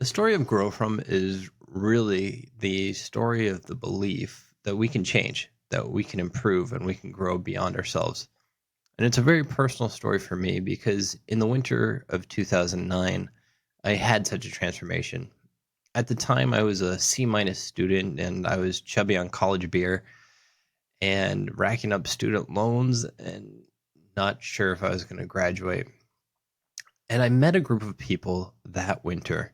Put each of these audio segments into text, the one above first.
The story of GrowFrom is really the story of the belief that we can change, that we can improve, and we can grow beyond ourselves. And it's a very personal story for me because in the winter of 2009, I had such a transformation. At the time, I was a C minus student and I was chubby on college beer and racking up student loans and not sure if I was going to graduate. And I met a group of people that winter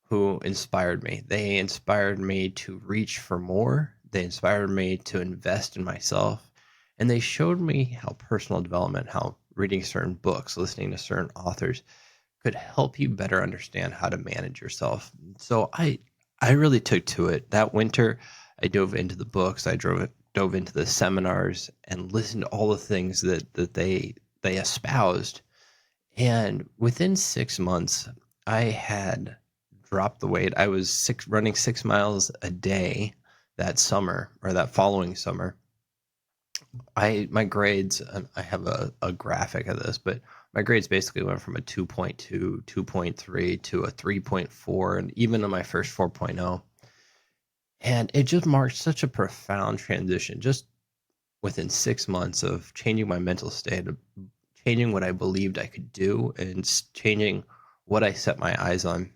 who inspired me. They inspired me to reach for more. They inspired me to invest in myself. And they showed me how personal development, how reading certain books, listening to certain authors could help you better understand how to manage yourself. So I really took to it. That winter, I dove into the books, dove into the seminars and listened to all the things that they espoused, and within 6 months, I had dropped the weight. I was running 6 miles a day that summer or that following summer. My grades, I have a graphic of this, but my grades basically went from a 2.2, 2.3 to a 3.4, and even in my first 4.0. And it just marked such a profound transition just within 6 months of changing my mental state, of changing what I believed I could do, and changing what I set my eyes on.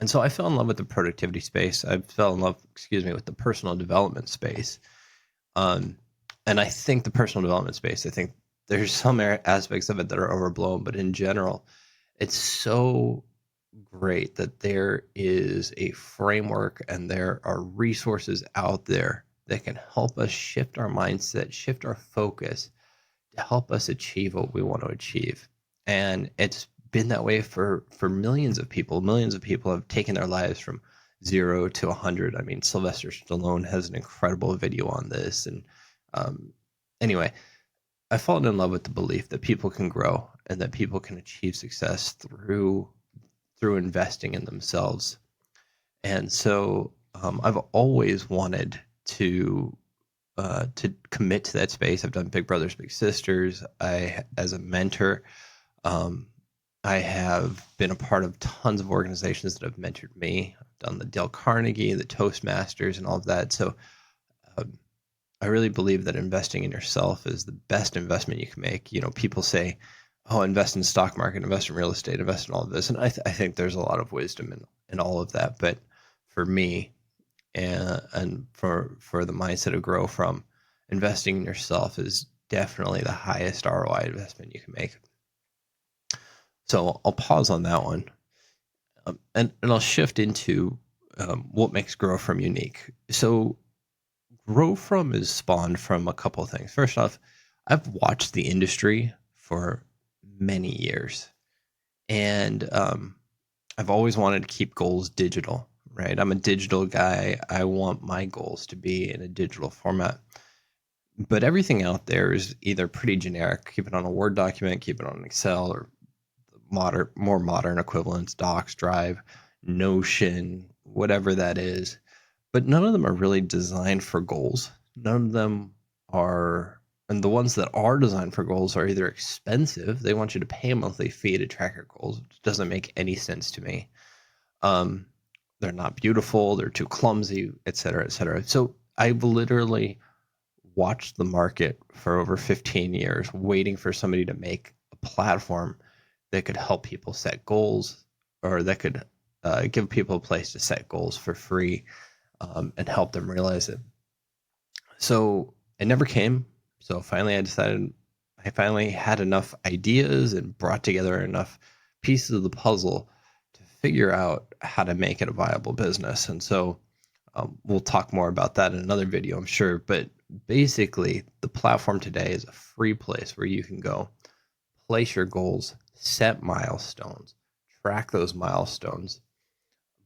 And so I fell in love with the productivity space. I fell in love, with the personal development space. Um, and I think the personal development space, I think there's some aspects of it that are overblown, but in general, it's so great that there is a framework and there are resources out there that can help us shift our mindset, shift our focus to help us achieve what we want to achieve. And it's been that way for millions of people. Millions of people have taken their lives from 0 to 100. I mean, Sylvester Stallone has an incredible video on this. And um, anyway, I've fallen in love with the belief that people can grow and that people can achieve success through investing in themselves. And so I've always wanted to commit to that space. I've done Big Brothers Big Sisters. As a mentor, um, I have been a part of tons of organizations that have mentored me. I've done the Dale Carnegie, the Toastmasters, and all of that. So um, I really believe that investing in yourself is the best investment you can make. You know, people say, "Oh, invest in the stock market, invest in real estate, invest in all of this," and I think there's a lot of wisdom in all of that. But for me, and for the mindset of grow from, investing in yourself is definitely the highest ROI investment you can make. So I'll pause on that one, and I'll shift into what makes grow from unique. So grow from is spawned from a couple of things. First off, I've watched the industry for many years, and I've always wanted to keep goals digital, right? I'm a digital guy. I want my goals to be in a digital format. But everything out there is either pretty generic, keep it on a Word document, keep it on Excel, or more modern equivalents, Docs, Drive, Notion, whatever that is. But none of them are really designed for goals. None of them are, and the ones that are designed for goals are either expensive. They want you to pay a monthly fee to track your goals, which doesn't make any sense to me. Um, they're not beautiful. They're too clumsy, et cetera, et cetera. So I've literally watched the market for over 15 years, waiting for somebody to make a platform that could help people set goals, or that could give people a place to set goals for free, and help them realize it. So it never came. So finally, I finally had enough ideas and brought together enough pieces of the puzzle to figure out how to make it a viable business. And so we'll talk more about that in another video, I'm sure. But basically, the platform today is a free place where you can go place your goals, set milestones, track those milestones,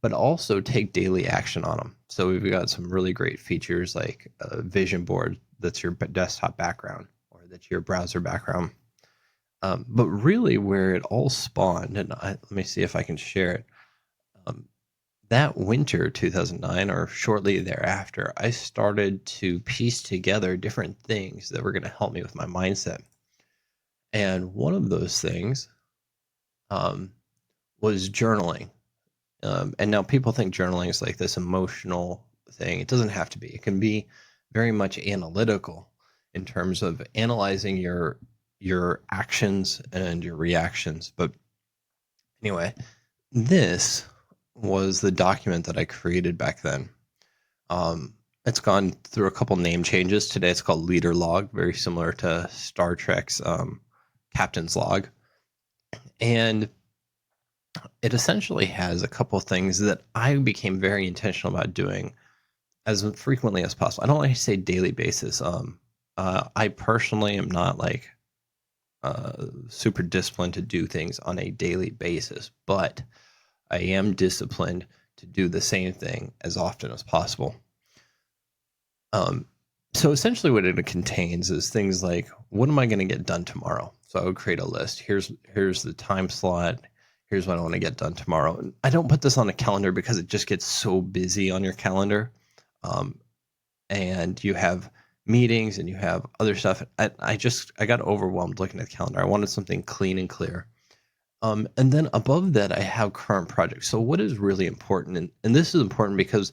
but also take daily action on them. So we've got some really great features like a vision board that's your desktop background or that's your browser background. But really, where it all spawned, and let me see if I can share it. Um, that winter 2009 or shortly thereafter, I started to piece together different things that were going to help me with my mindset. And one of those things um, was journaling. And now people think journaling is like this emotional thing. It doesn't have to be. It can be very much analytical in terms of analyzing your actions and your reactions. But anyway, this was the document that I created back then. It's gone through a couple name changes. Today it's called Leader Log, very similar to Star Trek's Captain's Log. And it essentially has a couple things that I became very intentional about doing as frequently as possible. I don't like to say daily basis. I personally am not like super disciplined to do things on a daily basis, but I am disciplined to do the same thing as often as possible. So essentially what it contains is things like, what am I going to get done tomorrow? So I would create a list. Here's the time slot. Here's what I want to get done tomorrow. And I don't put this on a calendar because it just gets so busy on your calendar. And you have meetings and you have other stuff. I got overwhelmed looking at the calendar. I wanted something clean and clear. And then above that, I have current projects. So what is really important, and this is important because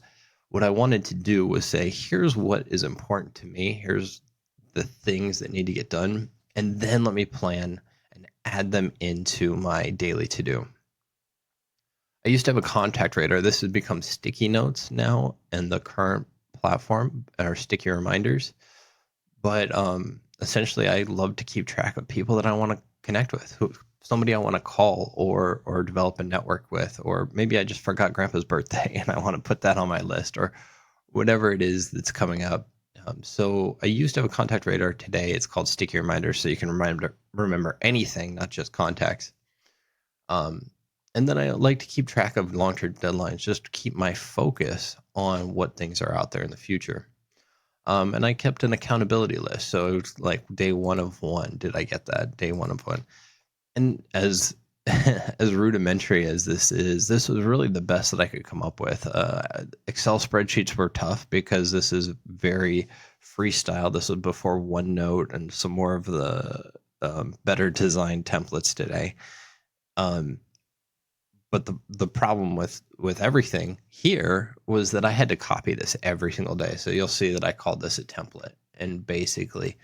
what I wanted to do was say, here's what is important to me. Here's the things that need to get done. And then let me plan and add them into my daily to-do. I used to have a contact radar. This has become sticky notes now, and the current platform are sticky reminders. But essentially, I love to keep track of people that I want to connect with, somebody I want to call or develop a network with, or maybe I just forgot Grandpa's birthday and I want to put that on my list, or whatever it is that's coming up. So I used to have a contact radar. Today it's called sticky reminders, so you can remember anything, not just contacts. And then I like to keep track of long-term deadlines, just to keep my focus on what things are out there in the future. And I kept an accountability list. So it was like day 1 of 1. Did I get that? Day 1 of 1. And as as rudimentary as this was really the best that I could come up with. Excel spreadsheets were tough because this is very freestyle. This was before OneNote and some more of the better designed templates today. But the problem with everything here was that I had to copy this every single day. So you'll see that I called this a template. And basically,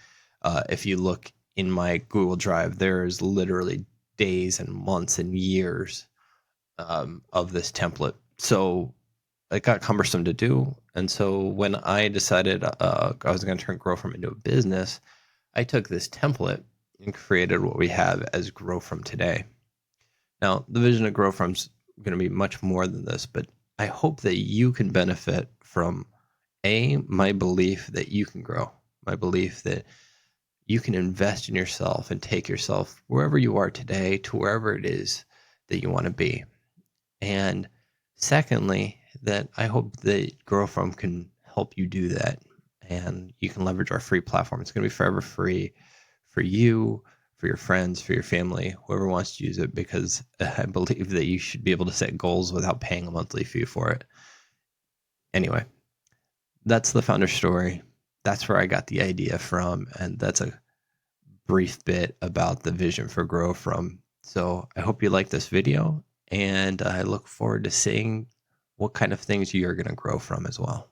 if you look in my Google Drive, there is literally days and months and years of this template. So it got cumbersome to do. And so when I decided I was going to turn GrowFrom into a business, I took this template and created what we have as GrowFrom today. Now, the vision of GrowFrom is going to be much more than this, but I hope that you can benefit from my belief that you can grow, my belief that you can invest in yourself and take yourself wherever you are today to wherever it is that you want to be. And secondly, that I hope that GrowFrom can help you do that. And you can leverage our free platform. It's going to be forever free for you, for your friends, for your family, whoever wants to use it, because I believe that you should be able to set goals without paying a monthly fee for it. Anyway, that's the founder story. That's where I got the idea from. And that's a brief bit about the vision for GrowFrom. So I hope you like this video, and I look forward to seeing what kind of things you're going to grow from as well.